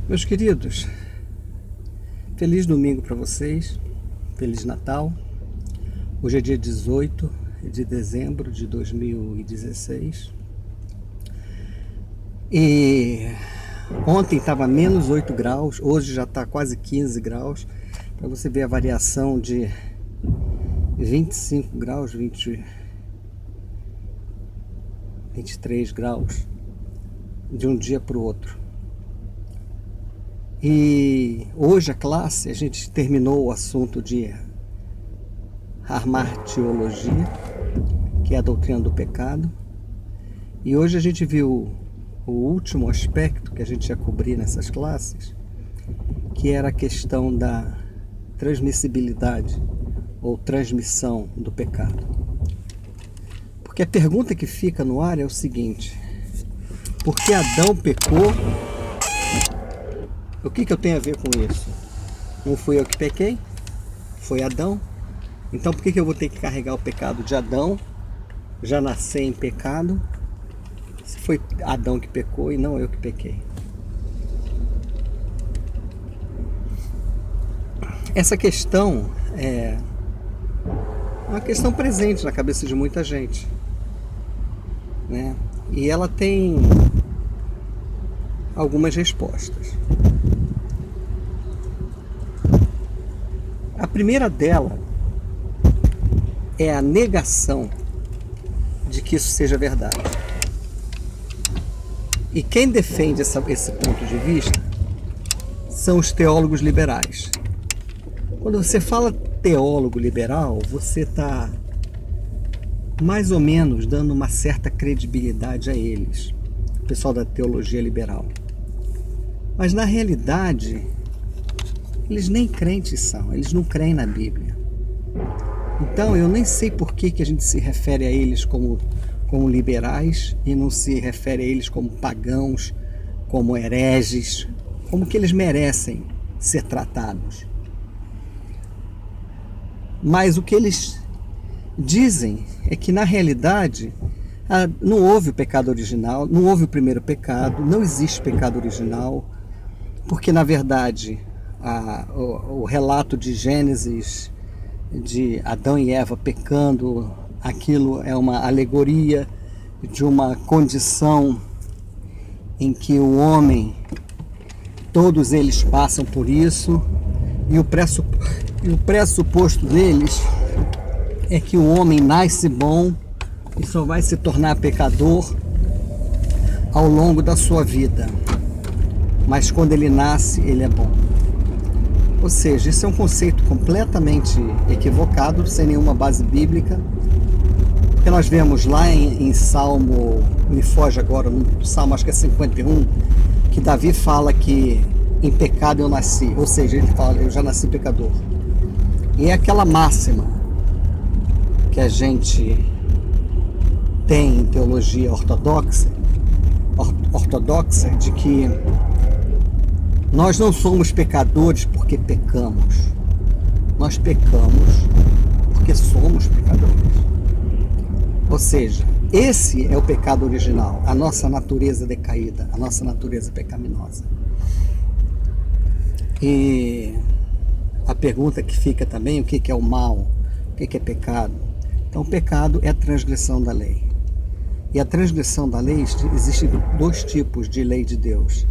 Meus queridos, feliz domingo para vocês, feliz Natal. Hoje é dia 18 de dezembro de 2016 e ontem estava menos 8 graus, hoje já está quase 15 graus, para você ver a variação de 25 graus, 23 graus de um dia para o outro. E hoje a classe, a gente terminou o assunto de Hamartiologia, que é a doutrina do pecado. E hoje a gente viu o último aspecto que a gente ia cobrir nessas classes, que era a questão da transmissibilidade ou transmissão do pecado. Porque a pergunta que fica no ar é o seguinte: por que Adão pecou? O que eu tenho a ver com isso? Não fui eu que pequei, foi Adão. Então por que eu vou ter que carregar o pecado de Adão? Já nasci em pecado, se foi Adão que pecou e não eu que pequei. Essa questão é uma questão presente na cabeça de muita gente, né? E ela tem algumas respostas. A primeira dela é a negação de que isso seja verdade. E quem defende esse ponto de vista são os teólogos liberais. Quando você fala teólogo liberal, você está mais ou menos dando uma certa credibilidade a eles, o pessoal da teologia liberal. Mas na realidade, eles nem crentes são, eles não creem na Bíblia. Então eu nem sei por que a gente se refere a eles como liberais e não se refere a eles como pagãos, como hereges, como que eles merecem ser tratados. Mas o que eles dizem é que na realidade não houve o pecado original, não houve o primeiro pecado, não existe pecado original, porque na verdade o relato de Gênesis, de Adão e Eva pecando, aquilo é uma alegoria de uma condição em que o homem, todos eles passam por isso, e o pressuposto deles é que o homem nasce bom e só vai se tornar pecador ao longo da sua vida. Mas quando ele nasce, ele é bom. Ou seja, isso é um conceito completamente equivocado, sem nenhuma base bíblica. Porque nós vemos lá em Salmo, me foge agora, no Salmo acho que é 51, que Davi fala que em pecado eu nasci. Ou seja, ele fala, eu já nasci pecador. E é aquela máxima que a gente tem em teologia ortodoxa, de que nós não somos pecadores porque pecamos. Nós pecamos porque somos pecadores. Ou seja, esse é o pecado original, a nossa natureza decaída, a nossa natureza pecaminosa. E a pergunta que fica também, o que é o mal? O que é pecado? Então, o pecado é a transgressão da lei. E a transgressão da lei, existem dois tipos de lei de Deus.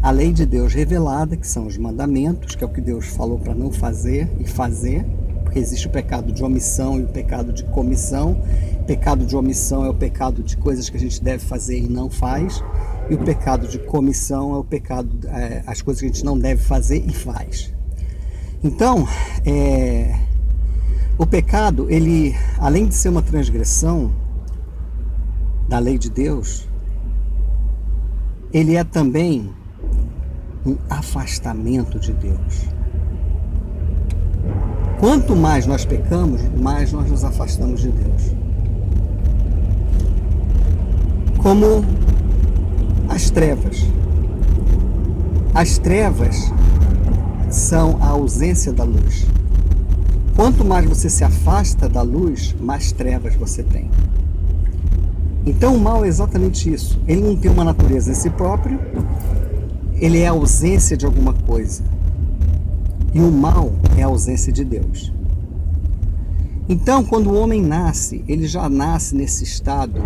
A lei de Deus revelada, que são os mandamentos, que é o que Deus falou para não fazer e fazer, porque existe o pecado de omissão e o pecado de comissão. O pecado de omissão é o pecado de coisas que a gente deve fazer e não faz, e o pecado de comissão é o pecado, as coisas que a gente não deve fazer e faz. Então, o pecado, ele, além de ser uma transgressão da lei de Deus, ele é também um afastamento de Deus. Quanto mais nós pecamos, mais nós nos afastamos de Deus. Como as trevas. As trevas são a ausência da luz. Quanto mais você se afasta da luz, mais trevas você tem. Então o mal é exatamente isso. Ele não tem uma natureza em si próprio, ele é a ausência de alguma coisa. E o mal é a ausência de Deus. Então, quando o homem nasce, ele já nasce nesse estado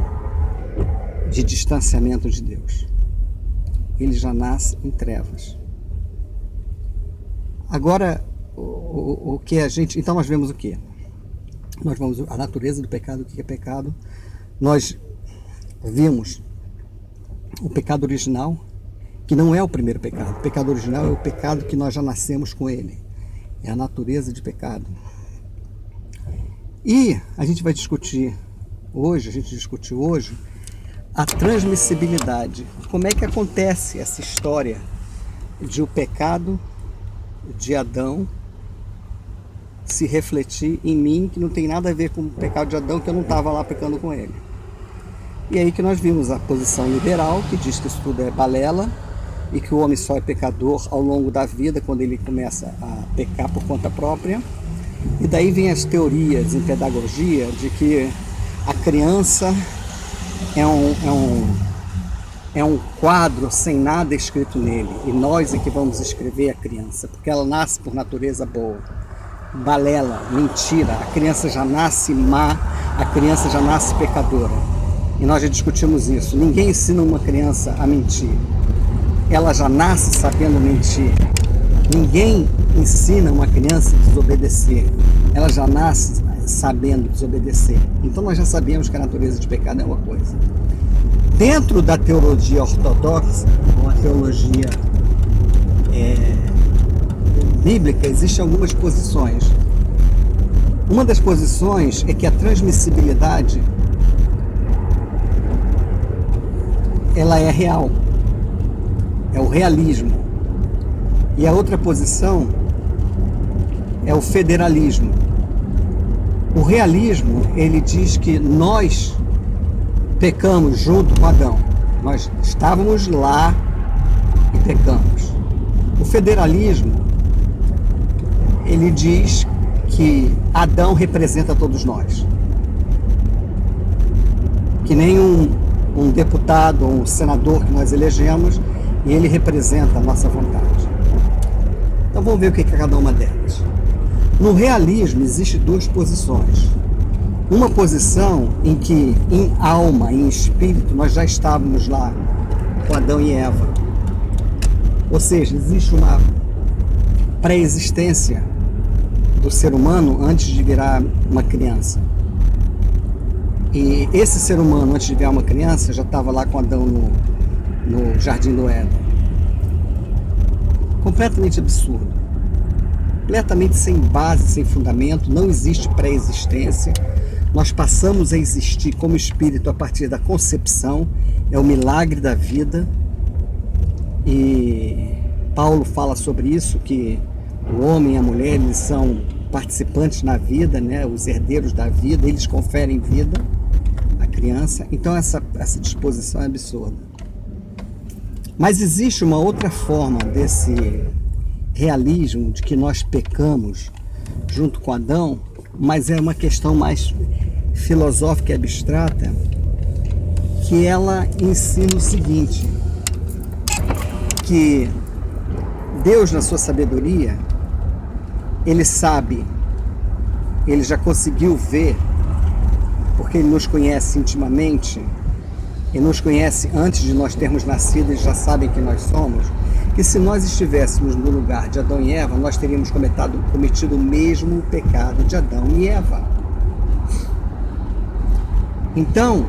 de distanciamento de Deus. Ele já nasce em trevas. Agora, o que a gente... Então nós vemos o quê? Nós vemos a natureza do pecado, o que é pecado. Nós vimos o pecado original, que não é o primeiro pecado. O pecado original é o pecado que nós já nascemos com ele. É a natureza de pecado. E a gente vai discutir hoje, a transmissibilidade. Como é que acontece essa história de o pecado de Adão se refletir em mim, que não tem nada a ver com o pecado de Adão, que eu não estava lá pecando com ele. E aí que nós vimos a posição liberal, que diz que isso tudo é balela, e que o homem só é pecador ao longo da vida, quando ele começa a pecar por conta própria. E daí vem as teorias em pedagogia de que a criança é um quadro sem nada escrito nele, e nós é que vamos escrever a criança, porque ela nasce por natureza boa. Balela, mentira, a criança já nasce má, a criança já nasce pecadora. E nós já discutimos isso. Ninguém ensina uma criança a mentir. Ela já nasce sabendo mentir. Ninguém ensina uma criança a desobedecer. Ela já nasce sabendo desobedecer. Então nós já sabemos que a natureza de pecado é uma coisa. Dentro da teologia ortodoxa, ou a teologia bíblica, existem algumas posições. Uma das posições é que a transmissibilidade ela é real. É o realismo. E a outra posição é o federalismo. O realismo, ele diz que nós pecamos junto com Adão. Nós estávamos lá e pecamos. O federalismo, ele diz que Adão representa todos nós. Que nem um deputado ou um senador que nós elegemos, e ele representa a nossa vontade. Então vamos ver o que é cada uma delas. No realismo existem duas posições. Uma posição em que em alma, em espírito, nós já estávamos lá com Adão e Eva. Ou seja, existe uma pré-existência do ser humano antes de virar uma criança. E esse ser humano, antes de virar uma criança, já estava lá com Adão no Jardim do Éden. Completamente absurdo. Completamente sem base, sem fundamento, não existe pré-existência. Nós passamos a existir como espírito a partir da concepção, é o milagre da vida. E Paulo fala sobre isso, que o homem e a mulher, eles são participantes na vida, né? Os herdeiros da vida, eles conferem vida à criança. Então essa disposição é absurda. Mas existe uma outra forma desse realismo, de que nós pecamos junto com Adão, mas é uma questão mais filosófica e abstrata, que ela ensina o seguinte, que Deus, na sua sabedoria, ele sabe, ele já conseguiu ver, porque ele nos conhece intimamente, ele nos conhece antes de nós termos nascido, eles já sabem quem nós somos, que se nós estivéssemos no lugar de Adão e Eva, nós teríamos cometido o mesmo pecado de Adão e Eva. Então,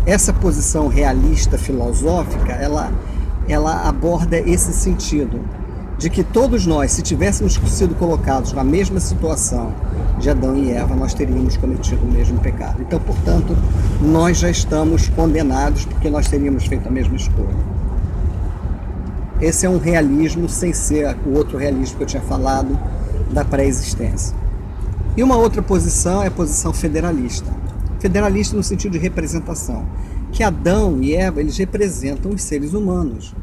essa posição realista filosófica, ela aborda esse sentido, de que todos nós, se tivéssemos sido colocados na mesma situação de Adão e Eva, nós teríamos cometido o mesmo pecado. Então, portanto, nós já estamos condenados, porque nós teríamos feito a mesma escolha. Esse é um realismo sem ser o outro realismo que eu tinha falado, da pré-existência. E uma outra posição é a posição federalista. Federalista no sentido de representação. Que Adão e Eva, eles representam os seres humanos.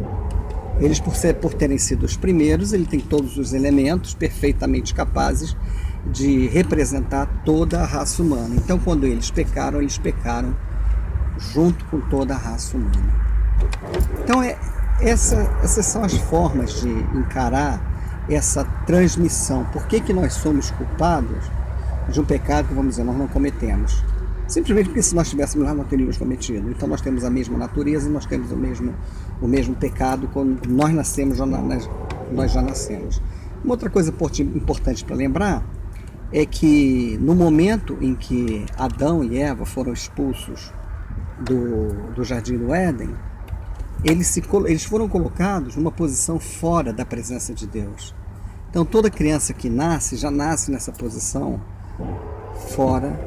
Eles, por terem sido os primeiros, ele tem todos os elementos perfeitamente capazes de representar toda a raça humana. Então, quando eles pecaram junto com toda a raça humana. Então, Essas são as formas de encarar essa transmissão. Por que nós somos culpados de um pecado que, vamos dizer, nós não cometemos? Simplesmente porque se nós estivéssemos lá, não teríamos cometido. Então nós temos a mesma natureza, nós temos o mesmo pecado quando nós nascemos, nós já nascemos. Uma outra coisa importante para lembrar é que no momento em que Adão e Eva foram expulsos do Jardim do Éden, eles foram colocados numa posição fora da presença de Deus. Então toda criança que nasce, já nasce nessa posição fora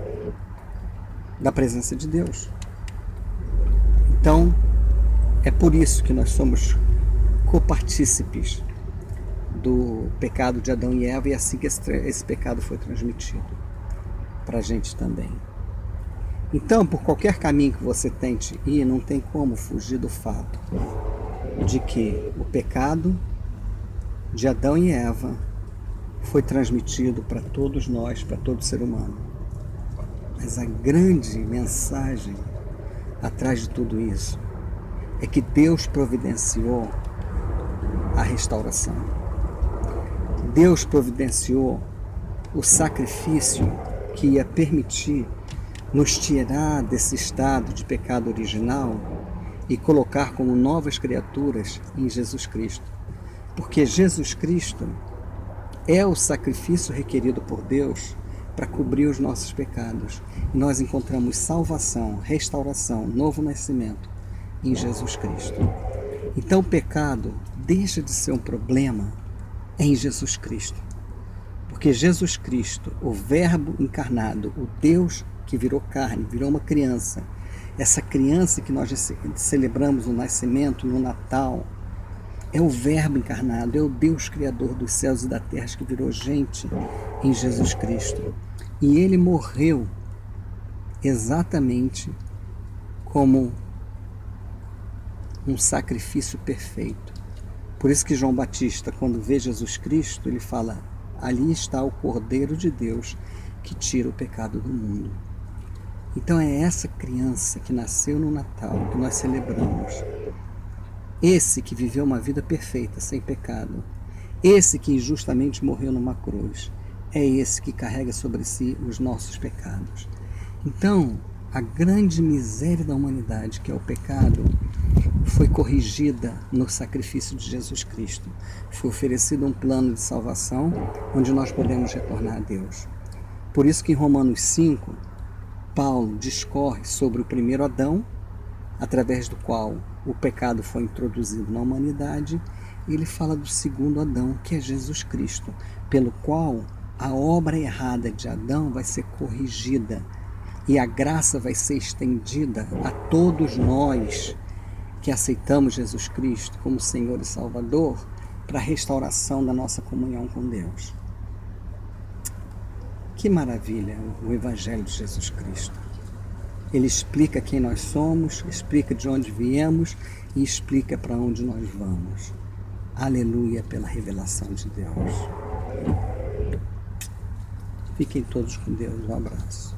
da presença de Deus. Então é por isso que nós somos copartícipes do pecado de Adão e Eva, e assim que esse pecado foi transmitido para a gente também. Então, por qualquer caminho que você tente ir, não tem como fugir do fato de que o pecado de Adão e Eva foi transmitido para todos nós, para todo ser humano. Mas a grande mensagem atrás de tudo isso é que Deus providenciou a restauração. Deus providenciou o sacrifício que ia permitir nos tirar desse estado de pecado original e colocar como novas criaturas em Jesus Cristo. Porque Jesus Cristo é o sacrifício requerido por Deus para cobrir os nossos pecados. E nós encontramos salvação, restauração, novo nascimento em Jesus Cristo. Então o pecado deixa de ser um problema em Jesus Cristo. Porque Jesus Cristo, o Verbo encarnado, o Deus que virou carne, virou uma criança, essa criança que nós celebramos no nascimento, no Natal, é o Verbo encarnado, é o Deus Criador dos céus e da terra que virou gente em Jesus Cristo. E ele morreu exatamente como um sacrifício perfeito. Por isso que João Batista, quando vê Jesus Cristo, ele fala: ali está o Cordeiro de Deus que tira o pecado do mundo. Então é essa criança que nasceu no Natal, que nós celebramos. Esse que viveu uma vida perfeita, sem pecado. Esse que injustamente morreu numa cruz. É esse que carrega sobre si os nossos pecados. Então, a grande miséria da humanidade, que é o pecado, foi corrigida no sacrifício de Jesus Cristo. Foi oferecido um plano de salvação, onde nós podemos retornar a Deus. Por isso que em Romanos 5, Paulo discorre sobre o primeiro Adão, através do qual o pecado foi introduzido na humanidade, e ele fala do segundo Adão, que é Jesus Cristo, pelo qual a obra errada de Adão vai ser corrigida e a graça vai ser estendida a todos nós que aceitamos Jesus Cristo como Senhor e Salvador, para a restauração da nossa comunhão com Deus. Que maravilha o Evangelho de Jesus Cristo. Ele explica quem nós somos, explica de onde viemos e explica para onde nós vamos. Aleluia pela revelação de Deus. Fiquem todos com Deus. Um abraço.